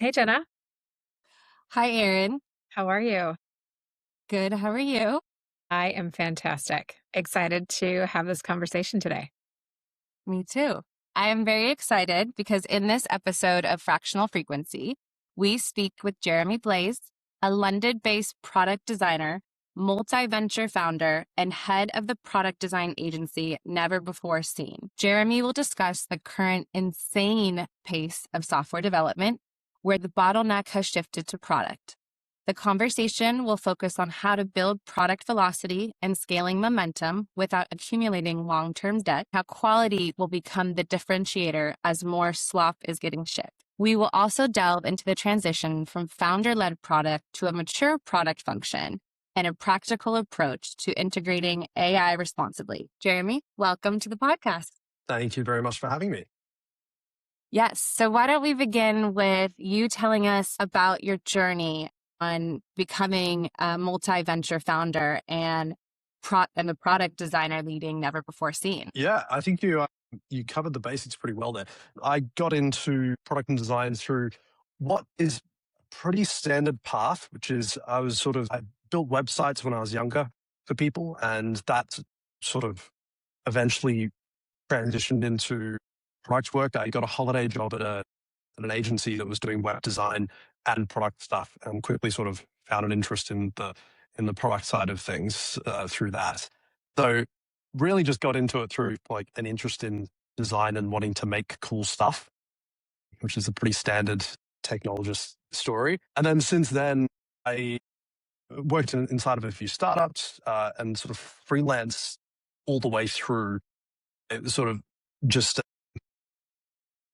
Hey, Jenna. Hi, Erin. How are you? Good. How are you? I am fantastic. Excited to have this conversation today. Me too. I am very excited because in this episode of Fractional Frequency, we speak with Jeremy Blaze, a London based product designer, multi venture founder, and head of the product design agency Never Before Seen. Jeremy will discuss the current insane pace of software development, where the bottleneck has shifted to product. The conversation will focus on how to build product velocity and scaling momentum without accumulating long-term debt, how quality will become the differentiator as more slop is getting shipped. We will also delve into the transition from founder-led product to a mature product function and a practical approach to integrating AI responsibly. Jeremy, welcome to the podcast. Thank you very much for having me. Yes. So why don't we begin with you telling us about your journey on becoming a multi-venture founder and the product designer leading Never Before Seen. Yeah, I think you covered the basics pretty well there. I got into product and design through what is a pretty standard path, which is I built websites when I was younger for people, and that sort of eventually transitioned into product work. I got a holiday job at an agency that was doing web design and product stuff, and quickly sort of found an interest in the product side of things through that. So really just got into it through like an interest in design and wanting to make cool stuff, which is a pretty standard technologist story. And then since then, I worked inside of a few startups and sort of freelance all the way through. It was sort of just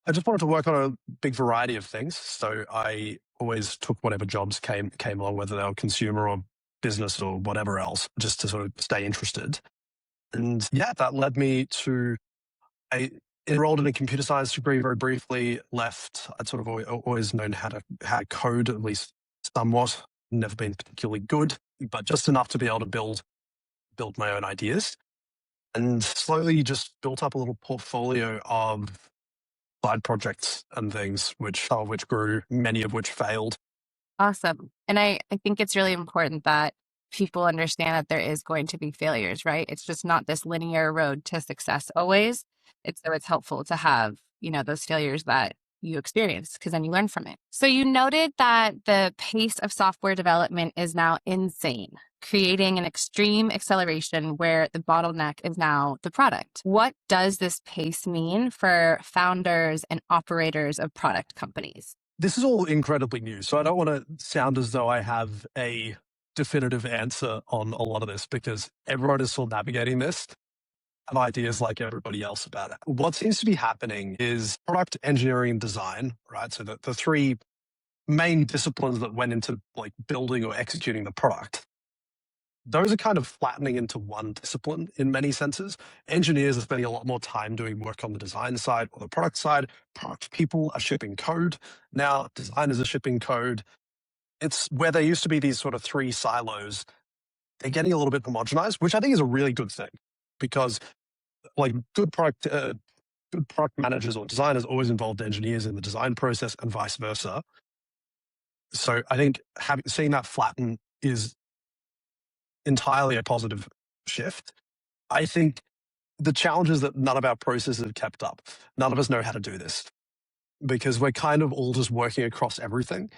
I just wanted to work on a big variety of things. So I always took whatever jobs came along, whether they were consumer or business or whatever else, just to sort of stay interested. And yeah, that led me to, I enrolled in a computer science degree very briefly, left. I'd sort of always known how to code, at least somewhat, never been particularly good, but just enough to be able to build my own ideas, and slowly just built up a little portfolio of side projects and things, some of which grew, many of which failed. Awesome. And I think it's really important that people understand that there is going to be failures, right? It's just not this linear road to success always. It's helpful to have, those failures that you experience because then you learn from it. So you noted that the pace of software development is now insane, creating an extreme acceleration where the bottleneck is now the product. What does this pace mean for founders and operators of product companies? This is all incredibly new, so I don't want to sound as though I have a definitive answer on a lot of this, because everyone is still navigating this. Have ideas like everybody else about it. What seems to be happening is product engineering and design, right? So the three main disciplines that went into like building or executing the product, those are kind of flattening into one discipline in many senses. Engineers are spending a lot more time doing work on the design side or the product side. Product people are shipping code. Now designers are shipping code. It's where there used to be these sort of three silos. They're getting a little bit homogenized, which I think is a really good thing, because like good product managers or designers always involved engineers in the design process and vice versa. So I think seeing that flatten is entirely a positive shift. I think the challenge is that none of our processes have kept up. None of us know how to do this because we're kind of all just working across everything.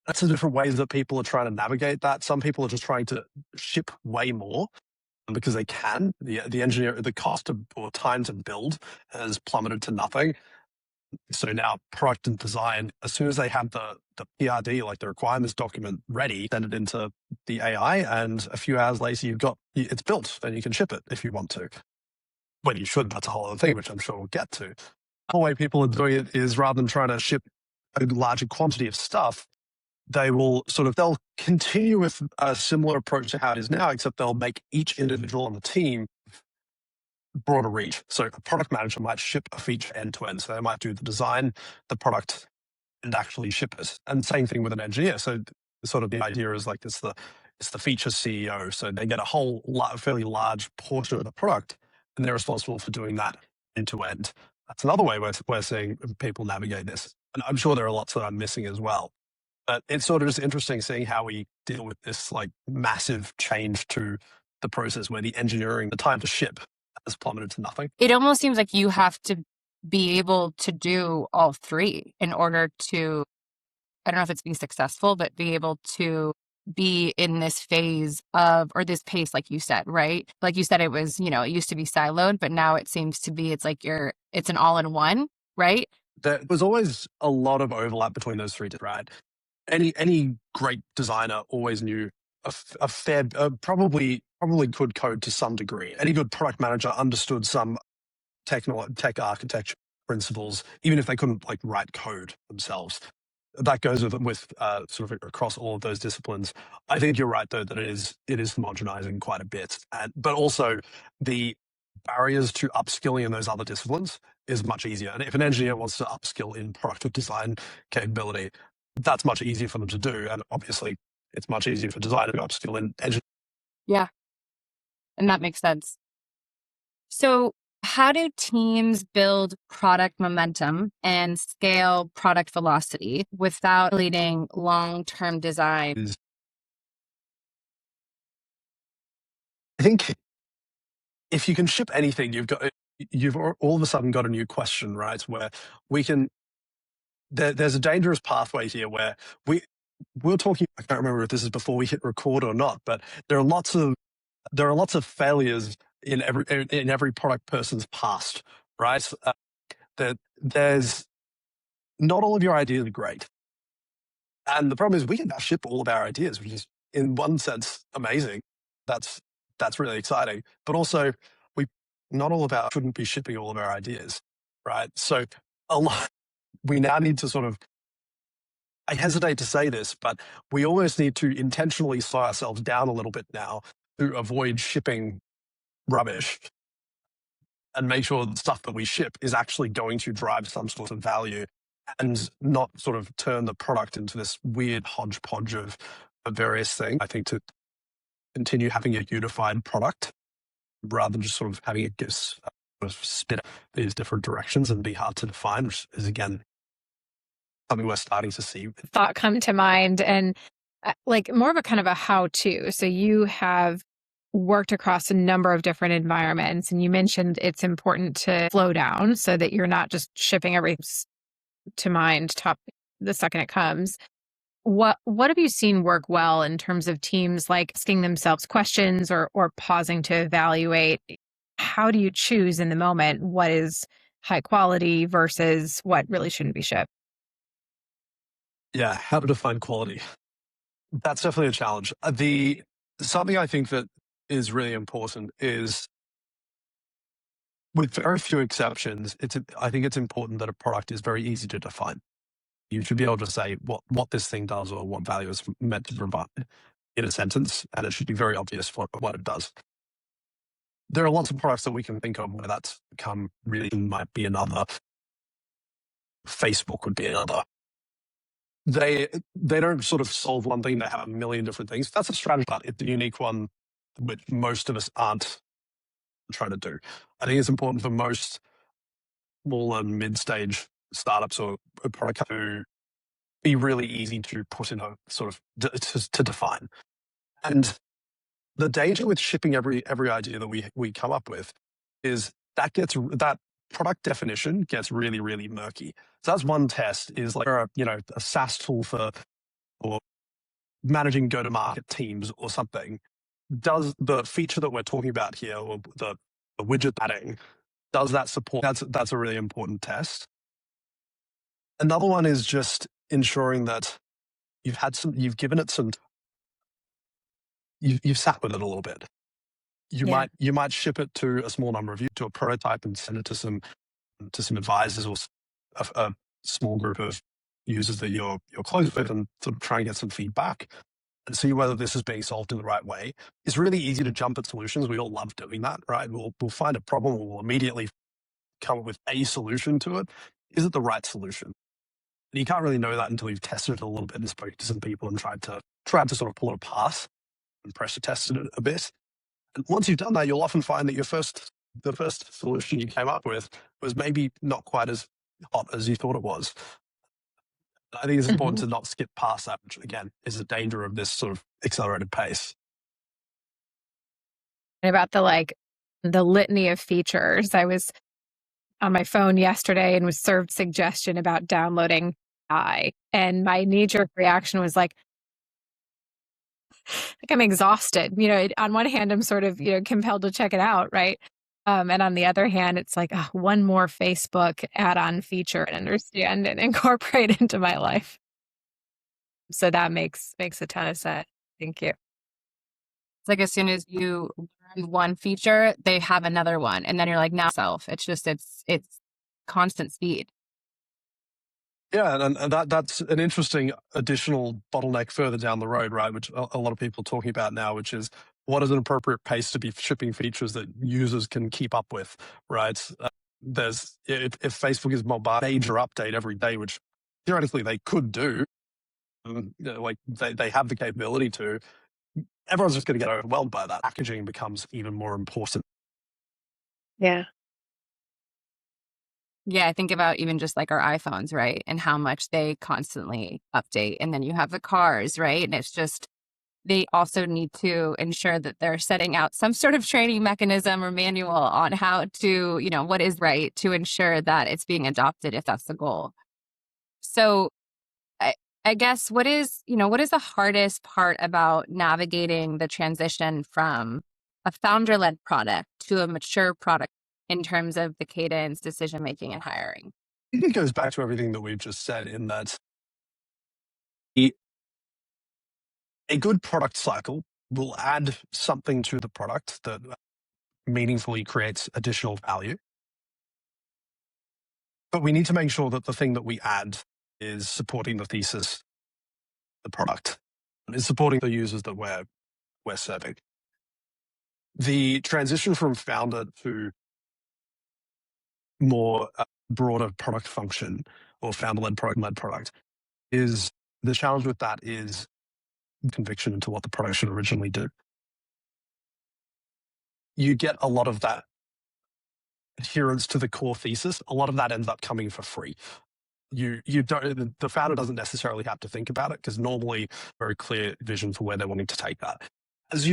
That's the different ways that people are trying to navigate that. Some people are just trying to ship way more because they can. The cost or time to build has plummeted to nothing. So now product and design, as soon as they have the PRD, like the requirements document ready, send it into the AI, and a few hours later it's built and you can ship it if you want to. When you should, that's a whole other thing, which I'm sure we'll get to. The way people are doing it is, rather than trying to ship a larger quantity of stuff, they'll continue with a similar approach to how it is now, except they'll make each individual on the team broader reach. So a product manager might ship a feature end to end. So they might do the design, the product, and actually ship it. And same thing with an engineer. So sort of the idea is like it's the feature CEO. So they get a fairly large portion of the product, and they're responsible for doing that end to end. That's another way we're seeing people navigate this. And I'm sure there are lots that I'm missing as well. But it's sort of just interesting seeing how we deal with this like massive change to the process where the engineering, the time to ship has plummeted to nothing. It almost seems like you have to be able to do all three in order to, I don't know if it's be successful, but be able to be in this phase of, or this pace, like you said, right? Like you said, it was, it used to be siloed, but now it seems to be, it's like it's an all in one, right? There was always a lot of overlap between those three, right? Any great designer always knew a fair, probably could code to some degree. Any good product manager understood some tech architecture principles, even if they couldn't like write code themselves. That goes with sort of across all of those disciplines. I think you're right though that it is homogenizing quite a bit, but also the barriers to upskilling in those other disciplines is much easier. And if an engineer wants to upskill in product design capability, that's much easier for them to do. And obviously, it's much easier for designer to upskill in engineering. Yeah, and that makes sense. So, how do teams build product momentum and scale product velocity without leading long-term design? I think if you can ship anything, you've all of a sudden got a new question, right? Where we can there's a dangerous pathway here where we're talking. I can't remember if this is before we hit record or not, but there are lots of failures in every product person's past, right? There's not all of your ideas are great, and the problem is we can now ship all of our ideas, which is in one sense amazing. That's really exciting, but also we not all of our shouldn't be shipping all of our ideas, right? So a lot. We now need to sort of, I hesitate to say this, but we almost need to intentionally slow ourselves down a little bit now to avoid shipping rubbish and make sure the stuff that we ship is actually going to drive some sort of value and not sort of turn the product into this weird hodgepodge of various things. I think to continue having a unified product rather than just sort of having it sort of spit these different directions and be hard to define, which is again something we're starting to see. Thought come to mind, and like more of a kind of a how-to. So you have worked across a number of different environments, and you mentioned it's important to slow down so that you're not just shipping everything to mind top the second it comes. What have you seen work well in terms of teams like asking themselves questions or pausing to evaluate? How do you choose in the moment what is high quality versus what really shouldn't be shipped? Yeah, how to define quality. That's definitely a challenge. Something I think that is really important is, with very few exceptions, I think it's important that a product is very easy to define. You should be able to say what this thing does or what value it's meant to provide in a sentence, and it should be very obvious what it does. There are lots of products that we can think of where that's become really might be another. Facebook would be another. They don't sort of solve one thing, they have a million different things. That's a strategy, but it's a unique one which most of us aren't trying to do. I think it's important for most small and mid-stage startups or a product to be really easy to put in a sort of to define. And the danger with shipping every idea that we come up with is that product definition gets really, really murky. So that's one test, is like a SaaS tool for or managing go-to-market teams or something. Does the feature that we're talking about here, or the widget adding, does that support? That's a really important test. Another one is just ensuring that you've given it some, you've sat with it a little bit. You might ship it to a small number of you, to a prototype, and send it to some advisors or a small group of users that you're close with, and sort of try and get some feedback and see whether this is being solved in the right way. It's really easy to jump at solutions. We all love doing that, right? We'll find a problem, and we'll immediately come up with a solution to it. Is it the right solution? And you can't really know that until you've tested it a little bit and spoken to some people and tried to sort of pull it apart and pressure tested it a bit. And once you've done that, you'll often find that the first solution you came up with was maybe not quite as hot as you thought it was. I think it's important Mhm. to not skip past that, which again is a danger of this sort of accelerated pace. And about the litany of features. I was on my phone yesterday and was served suggestion about downloading AI, and my knee-jerk reaction was like I'm exhausted. On one hand, I'm sort of, compelled to check it out, right? And on the other hand, it's like, one more Facebook add-on feature and understand and incorporate into my life. So that makes a ton of sense. Thank you. It's like as soon as you learn one feature, they have another one. And then you're like, now self. It's constant speed. Yeah, and that's an interesting additional bottleneck further down the road, right? Which a lot of people are talking about now, which is what is an appropriate pace to be shipping features that users can keep up with, right? There's if Facebook is a major update every day, which theoretically they could do, like they have the capability to. Everyone's just going to get overwhelmed by that. Packaging becomes even more important. Yeah. Yeah, I think about even just like our iPhones, right? And how much they constantly update. And then you have the cars, right? And it's just, they also need to ensure that they're setting out some sort of training mechanism or manual on how to, what is right to ensure that it's being adopted if that's the goal. So I, I guess what is the hardest part about navigating the transition from a founder-led product to a mature product in terms of the cadence, decision making, and hiring? I think it goes back to everything that we've just said in that a good product cycle will add something to the product that meaningfully creates additional value. But we need to make sure that the thing that we add is supporting the thesis, the product, is supporting the users that we're serving. The transition from founder to more broader product function or founder-led product is the challenge with that is conviction into what the product should originally do. You get a lot of that adherence to the core thesis. A lot of that ends up coming for free. You don't, the founder doesn't necessarily have to think about it because normally very clear vision for where they're wanting to take that. As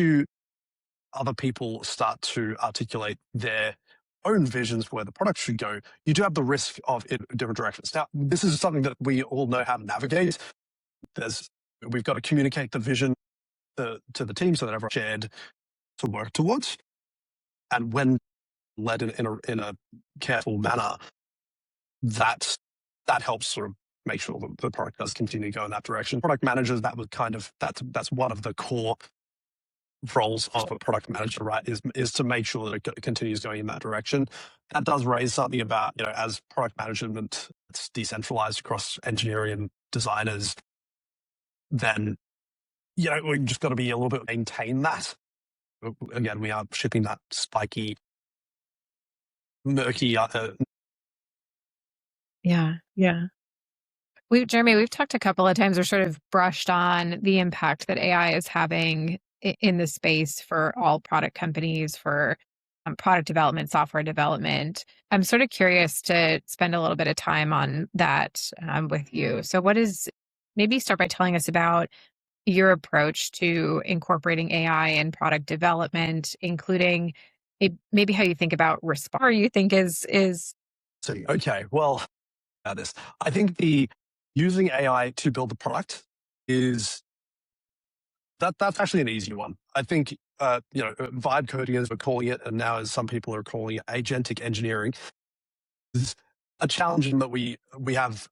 other people start to articulate their own visions for where the product should go, you do have the risk of it different directions. Now, this is something that we all know how to navigate. We've got to communicate the vision to the team so that everyone's shared to work towards. And when led in a careful manner, that helps sort of make sure that the product does continue to go in that direction. Product managers, that's one of the core roles of a product manager, right? Is to make sure that it continues going in that direction. That does raise something about, as product management, it's decentralized across engineering and designers, then, we've just got to be a little bit maintain that. Again, we are shipping that spiky, murky. Yeah. Yeah. Jeremy, we've talked a couple of times or sort of brushed on the impact that AI is having in the space for all product companies, for product development, software development. I'm sort of curious to spend a little bit of time on that with you. So, maybe start by telling us about your approach to incorporating AI in product development, including maybe how you think about response, or you think is Okay, well, this. I think the using AI to build the product is that's actually an easy one. I think vibe coding as we're calling it, and now as some people are calling it, agentic engineering, is a challenge in that we have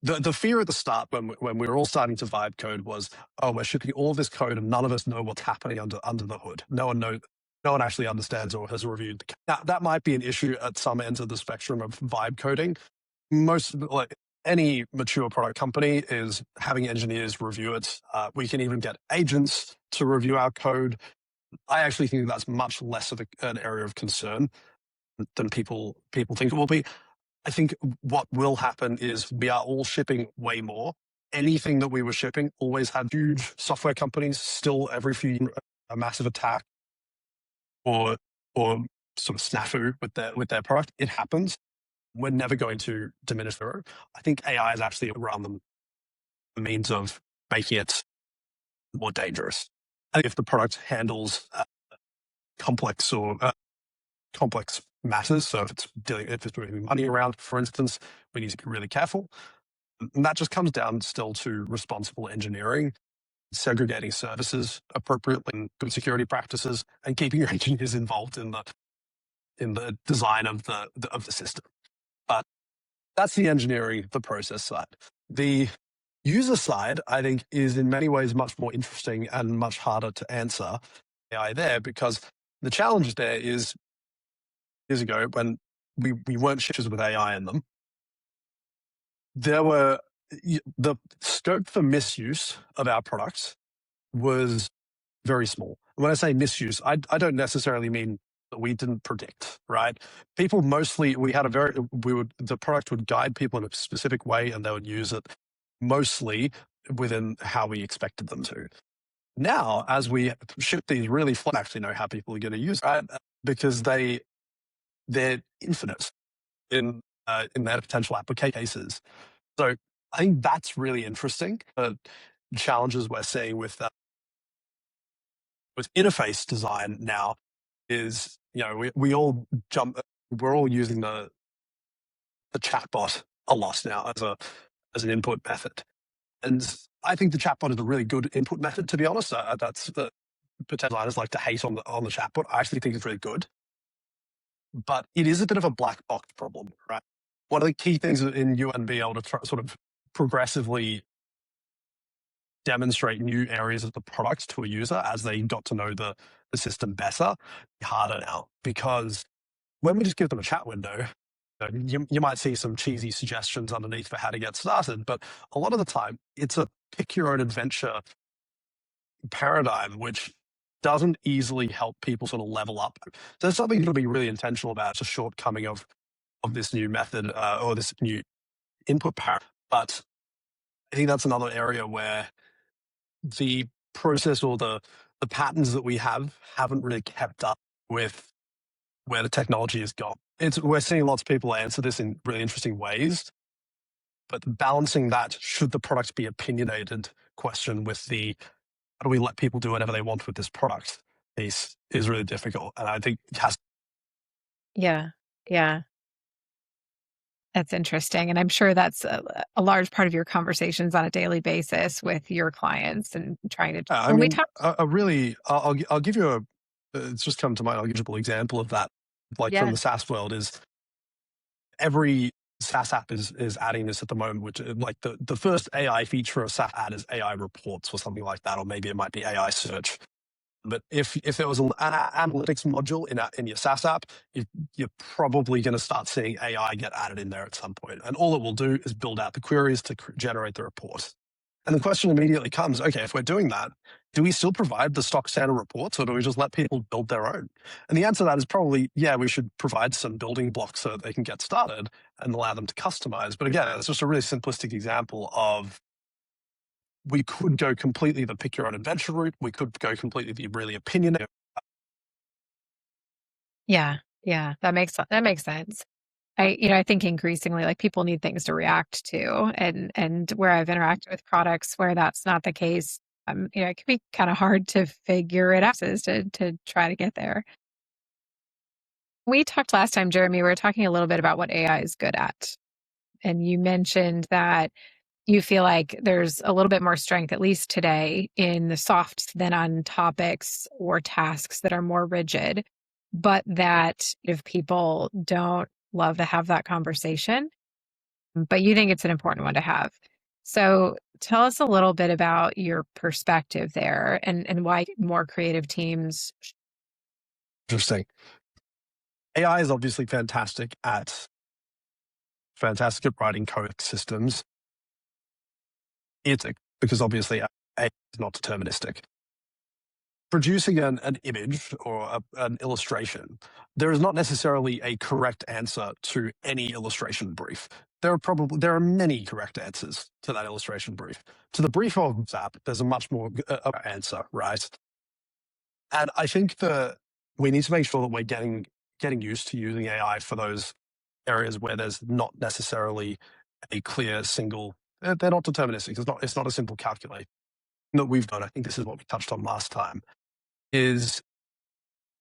the fear at the start when we were all starting to vibe code was, oh, we're shipping all this code and none of us know what's happening under the hood. No one knows. No one actually understands or has reviewed. Now, that might be an issue at some ends of the spectrum of vibe coding. Any mature product company is having engineers review it. We can even get agents to review our code. I actually think that's much less of an area of concern than people think it will be. I think what will happen is we are all shipping way more. Anything that we were shipping always had huge software companies still every few a massive attack or sort of snafu with their product. It happens. we're never going to diminish zero. I think AI is actually around the means of making it more dangerous. I think if the product handles complex matters, so if it's moving money around, for instance, we need to be really careful. And that just comes down still to responsible engineering, segregating services appropriately, and good security practices, and keeping your engineers involved in the design of the system. But that's the engineering, the process side. The user side, I think, is in many ways much more interesting and much harder to answer AI there, because the challenge there is years ago when we weren't shippers with AI in them, there were the scope for misuse of our products was very small. When I say misuse, I don't necessarily mean that we didn't predict, right? People mostly, the product would guide people in a specific way and they would use it mostly within how we expected them to. Now, as we ship these really flat, actually know how people are going to use it, right? Because they're infinite in their potential application cases. So I think that's really interesting. The challenges we're seeing with interface design now is, we're all using the chatbot a lot now as an input method. And I think the chatbot is a really good input method, to be honest. That's the potential designers like to hate on the chatbot. I actually think it's really good. But it is a bit of a black box problem, right? One of the key things in you and being able to sort of progressively demonstrate new areas of the product to a user as they got to know the system better, harder now. Because when we just give them a chat window, you might see some cheesy suggestions underneath for how to get started, but a lot of the time it's a pick your own adventure paradigm, which doesn't easily help people sort of level up. So there's something to be really intentional about. It's a shortcoming of this new method or this new input paradigm. But I think that's another area where the process or the patterns that we haven't really kept up with where the technology has gone. We're seeing lots of people answer this in really interesting ways, but balancing that, should the product be opinionated question with the how do we let people do whatever they want with this product piece is really difficult. And I think it has. Yeah. Yeah. That's interesting. And I'm sure that's a large part of your conversations on a daily basis with your clients and trying to, I when we mean, talk, I'll give you it's just come to mind, I'll give you an example of that. Like from Yeah. the SaaS world is every SaaS app is adding this at the moment, which like the first AI feature of SaaS ad is AI reports or something like that, or maybe it might be AI search. But if there was an analytics module in your SaaS app, you're probably going to start seeing AI get added in there at some point. And all it will do is build out the queries to generate the report. And the question immediately comes, okay, if we're doing that, do we still provide the stock standard reports or do we just let people build their own? And the answer to that is probably, yeah, we should provide some building blocks so that they can get started and allow them to customize. But again, it's just a really simplistic example of we could go completely the pick your own adventure route. We could go completely the really opinionated. yeah, yeah, that makes sense. I think increasingly like people need things to react to, and where I've interacted with products where that's not the case, it can be kind of hard to figure it out is to try to get there. We talked last time, Jeremy, we were talking a little bit about what AI is good at. And you mentioned that you feel like there's a little bit more strength, at least today, in the soft than on topics or tasks that are more rigid, but that if people don't love to have that conversation, but you think it's an important one to have. So tell us a little bit about your perspective there and why more creative teams. Interesting. AI is obviously fantastic at writing code systems. It's because obviously AI is not deterministic. Producing an image or an illustration, there is not necessarily a correct answer to any illustration brief. There are many correct answers to that illustration brief. To the brief of Zap, there's a much more answer, right? And I think that we need to make sure that we're getting used to using AI for those areas where there's not necessarily a clear single, they're not deterministic. It's not a simple calculation that we've done. I think this is what we touched on last time, is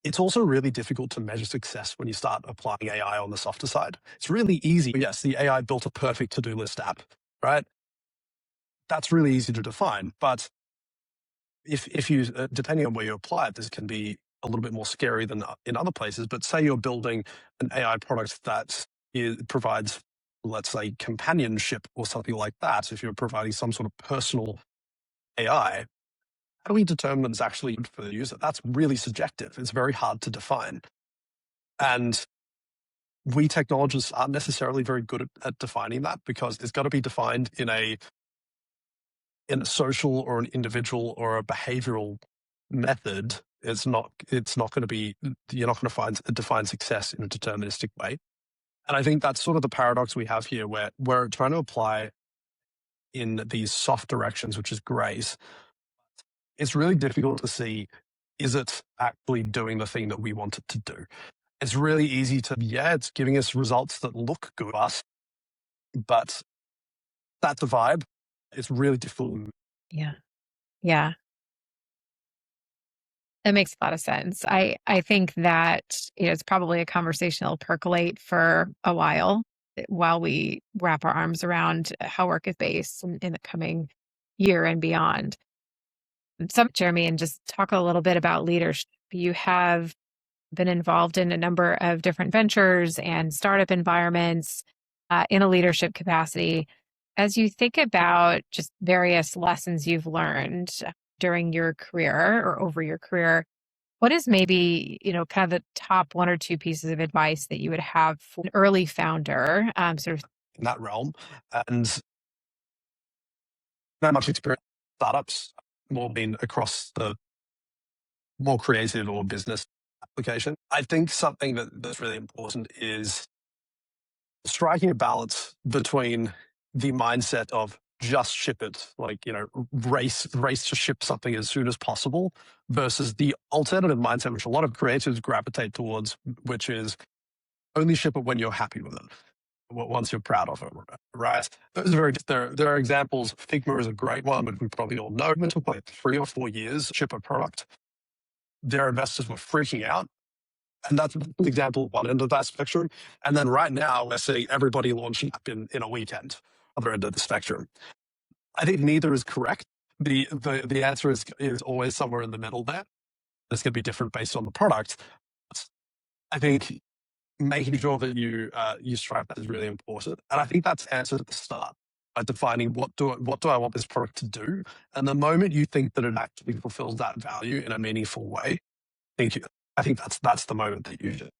it's also really difficult to measure success when you start applying AI on the softer side. It's really easy. Yes, the AI built a perfect to-do list app, right? That's really easy to define. But if you, depending on where you apply it, this can be a little bit more scary than in other places. But say you're building an AI product that provides, let's say, companionship or something like that. If you're providing some sort of personal AI, how do we determine it's actually good for the user? That's really subjective. It's very hard to define. And we technologists aren't necessarily very good at defining that, because it's got to be defined in a social or an individual or a behavioral method. It's not going to be, you're not going to define success in a deterministic way. And I think that's sort of the paradox we have here, where we're trying to apply in these soft directions, which is great. It's really difficult to see, is it actually doing the thing that we want it to do? It's really easy to, it's giving us results that look good to us, but that's a vibe. It's really difficult. Yeah. Yeah. That makes a lot of sense. I think that it's probably a conversation that'll percolate for a while we wrap our arms around how work is based in the coming year and beyond. So, Jeremy, and just talk a little bit about leadership. You have been involved in a number of different ventures and startup environments in a leadership capacity. As you think about just various lessons you've learned during your career or over your career, what is maybe, kind of the top one or two pieces of advice that you would have for an early founder, sort of in that realm? And not much experience in startups, more been across the more creative or business application. I think something that's really important is striking a balance between the mindset of just ship it, like, race to ship something as soon as possible, versus the alternative mindset, which a lot of creatives gravitate towards, which is only ship it when you're happy with it, once you're proud of it, right? Those are there are examples. Figma is a great one, but we probably all know it took like 3 or 4 years to ship a product. Their investors were freaking out. And that's an example of one end of that spectrum. And then right now, we're seeing everybody launching up in a weekend, other end of the spectrum. I think neither is correct. The answer is always somewhere in the middle there. It's going to be different based on the product. I think making sure that you strive that is really important. And I think that's answered at the start by defining what do I want this product to do. And the moment you think that it actually fulfills that value in a meaningful way, I think that's the moment that you should.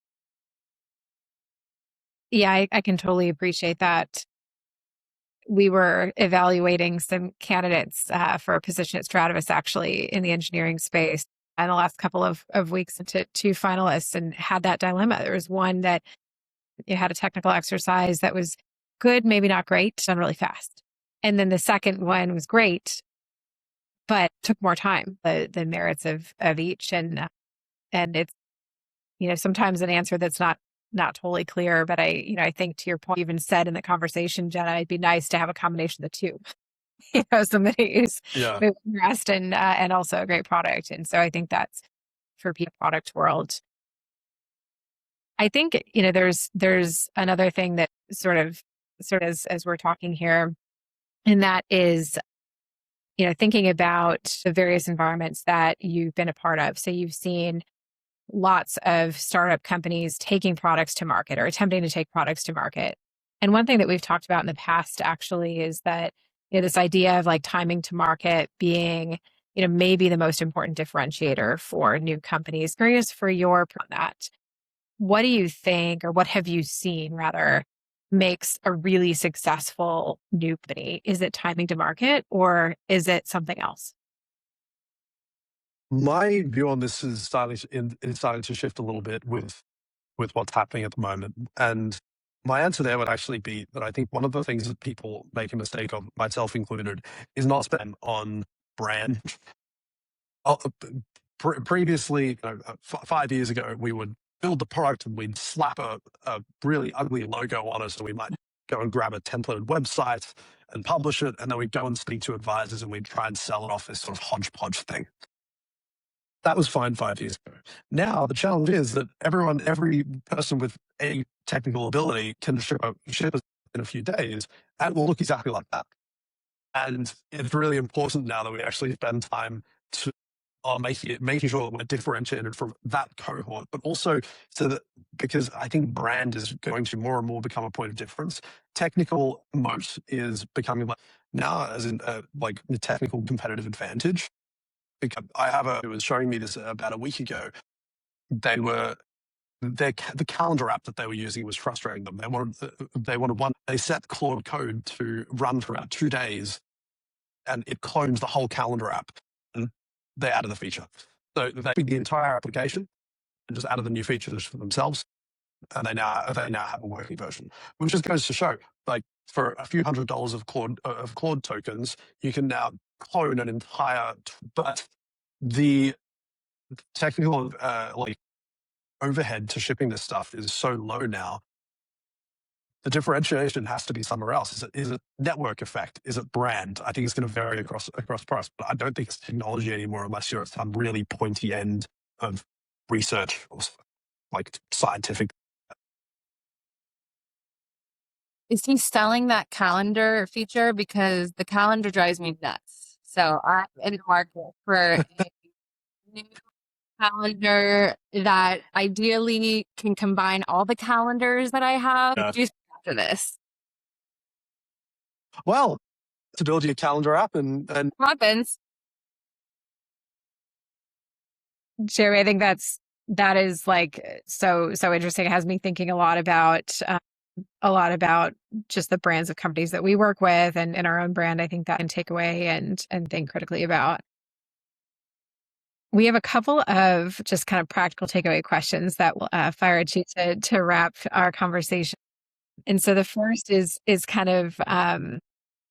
Yeah, I can totally appreciate that. We were evaluating some candidates for a position at Strativus, actually, in the engineering space, in the last couple of weeks, into 2 finalists, and had that dilemma. There was one that had a technical exercise that was good, maybe not great, done really fast. And then the second one was great, but took more time, the merits of each. And it's, sometimes an answer that's not totally clear, but I think, to your point, you even said in the conversation, Jenna, it'd be nice to have a combination of the two. Somebody who's rest and also a great product. And so I think that's for the product world. I think, there's another thing that sort of as we're talking here, and that is, thinking about the various environments that you've been a part of. So you've seen lots of startup companies taking products to market or attempting to take products to market. And one thing that we've talked about in the past actually is that this idea of like timing to market being, maybe the most important differentiator for new companies. Curious for your on that. What do you think, or what have you seen rather, makes a really successful new company? Is it timing to market, or is it something else? My view on this is starting to shift a little bit with what's happening at the moment. And my answer there would actually be that I think one of the things that people make a mistake of, myself included, is not spend on brand. Previously, 5 years ago, we would build the product and we'd slap a really ugly logo on it. And we might go and grab a templated website and publish it. And then we'd go and speak to advisors and we'd try and sell it off this sort of hodgepodge thing. That was fine 5 years ago. Now the challenge is that every person with any technical ability can ship it in a few days and will look exactly like that. And it's really important now that we actually spend time on making sure that we're differentiated from that cohort, but also so that, because I think brand is going to more and more become a point of difference. Technical moat is becoming now as in like the technical competitive advantage. Because who was showing me this about a week ago. The calendar app that they were using was frustrating them. They set Claude Code to run for about 2 days, and it clones the whole calendar app. And they added the feature, so they did the entire application and just added the new features for themselves. And they now have a working version, which just goes to show, like, for a few $100s of Claude tokens, you can now clone an entire. But the technical like overhead to shipping this stuff is so low now. The differentiation has to be somewhere else. Is it network effect? Is it brand? I think it's going to vary across products, but I don't think it's technology anymore unless you're at some really pointy end of research or like scientific. Is he selling that calendar feature? Because the calendar drives me nuts. So I'm in the market for a new calendar that ideally can combine all the calendars that I have. Yeah. Do after this. Well, to build your calendar app and Happens. Jerry, I think that is like so interesting. It has me thinking a lot about just the brands of companies that we work with and our own brand. I think that can take away and think critically about. We have a couple of just kind of practical takeaway questions that will fire at you to wrap our conversation. And so the first is kind of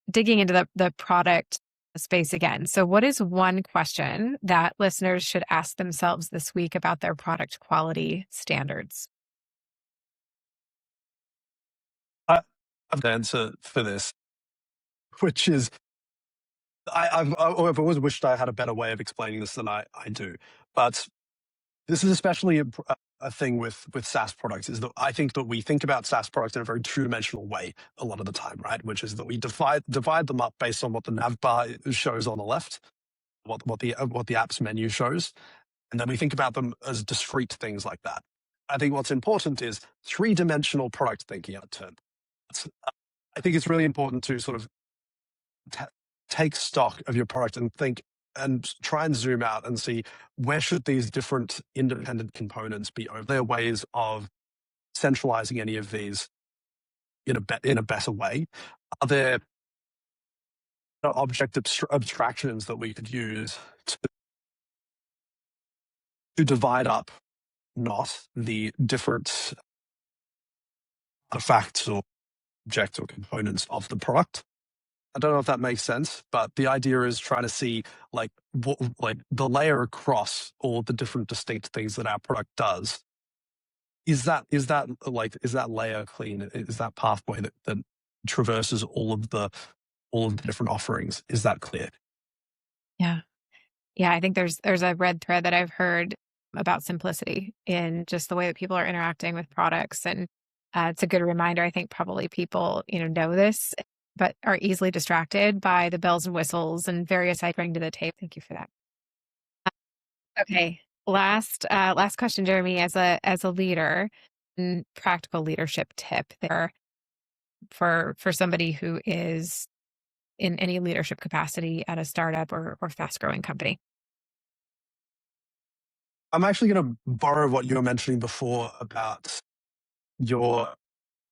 digging into the product space again. So what is one question that listeners should ask themselves this week about their product quality standards? I have an answer for this, which is I've always wished I had a better way of explaining this than I do. But this is especially a thing with SaaS products, is that I think that we think about SaaS products in a very two-dimensional way a lot of the time, right? Which is that we divide them up based on what the nav bar shows on the left, what the app's menu shows, and then we think about them as discrete things like that. I think what's important is three-dimensional product thinking out turn. I think it's really important to sort of take stock of your product and think and try and zoom out and see where should these different independent components be. Are there ways of centralizing any of these in a better way? Are there object abstractions that we could use to divide up not the different artifacts or objects or components of the product? I don't know if that makes sense, but the idea is trying to see like the layer across all the different distinct things that our product does. Is that layer clean? Is that pathway that traverses all of the different offerings? Is that clear? Yeah. Yeah, I think there's a red thread that I've heard about simplicity in just the way that people are interacting with products. And it's a good reminder. I think probably people, know this, but are easily distracted by the bells and whistles and various I bring to the table. Thank you for that. Okay. Last question, Jeremy, as a leader, practical leadership tip there for somebody who is in any leadership capacity at a startup or fast growing company. I'm actually going to borrow what you were mentioning before about your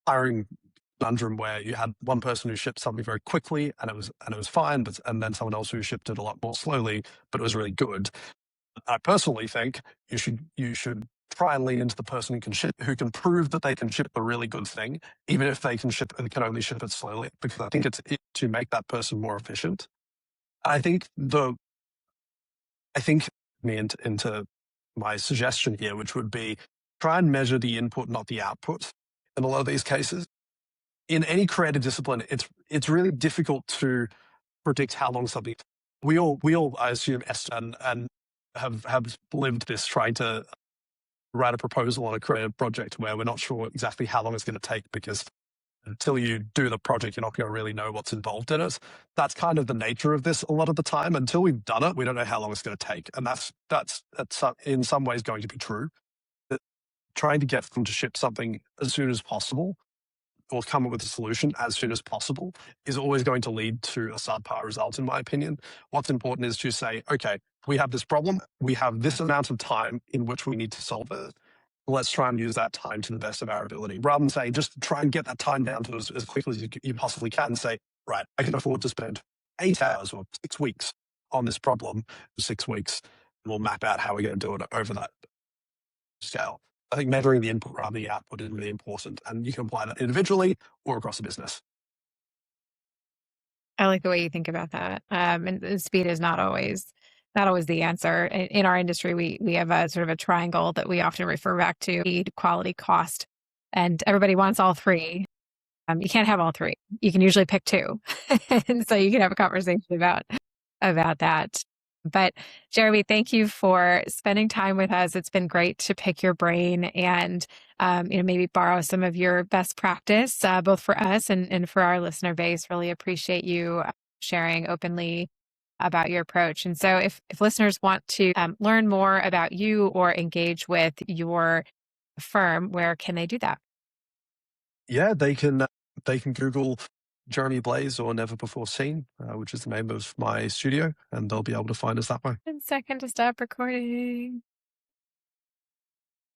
hiring conundrum, where you had one person who shipped something very quickly and it was fine, and then someone else who shipped it a lot more slowly, but it was really good. I personally think you should try and lean into the person who can prove that they can ship a really good thing, even if they can only ship it slowly, because I think it's to make that person more efficient. I think me into my suggestion here, which would be try and measure the input, not the output in a lot of these cases. In any creative discipline, it's really difficult to predict how long something. We all I assume, and have lived this, trying to write a proposal on a creative project where we're not sure exactly how long it's going to take, because until you do the project, you're not going to really know what's involved in it. That's kind of the nature of this a lot of the time. Until we've done it, we don't know how long it's going to take. And that's in some ways going to be true. That trying to get them to ship something as soon as possible, or come up with a solution as soon as possible, is always going to lead to a subpar result, in my opinion. What's important is to say, okay, we have this problem. We have this amount of time in which we need to solve it. Let's try and use that time to the best of our ability, rather than say, just try and get that time down to as quickly as you possibly can, and say, right, I can afford to spend 8 hours or 6 weeks on this problem for 6 weeks, and we'll map out how we're going to do it over that scale. I think measuring the input rather than the output is really important, and you can apply that individually or across a business. I like the way you think about that. And speed is not always the answer. In our industry, we have a sort of a triangle that we often refer back to: speed, quality, cost, and everybody wants all three. You can't have all three. You can usually pick two, and so you can have a conversation about that. But Jeremy, thank you for spending time with us. It's been great to pick your brain and maybe borrow some of your best practice, both for us and for our listener base. Really appreciate you sharing openly about your approach. And so if listeners want to learn more about you or engage with your firm, where can they do that? Yeah, they can Google Jeremy Blaze or Never Before Seen, which is the name of my studio, and they'll be able to find us that way. 1 second to stop recording.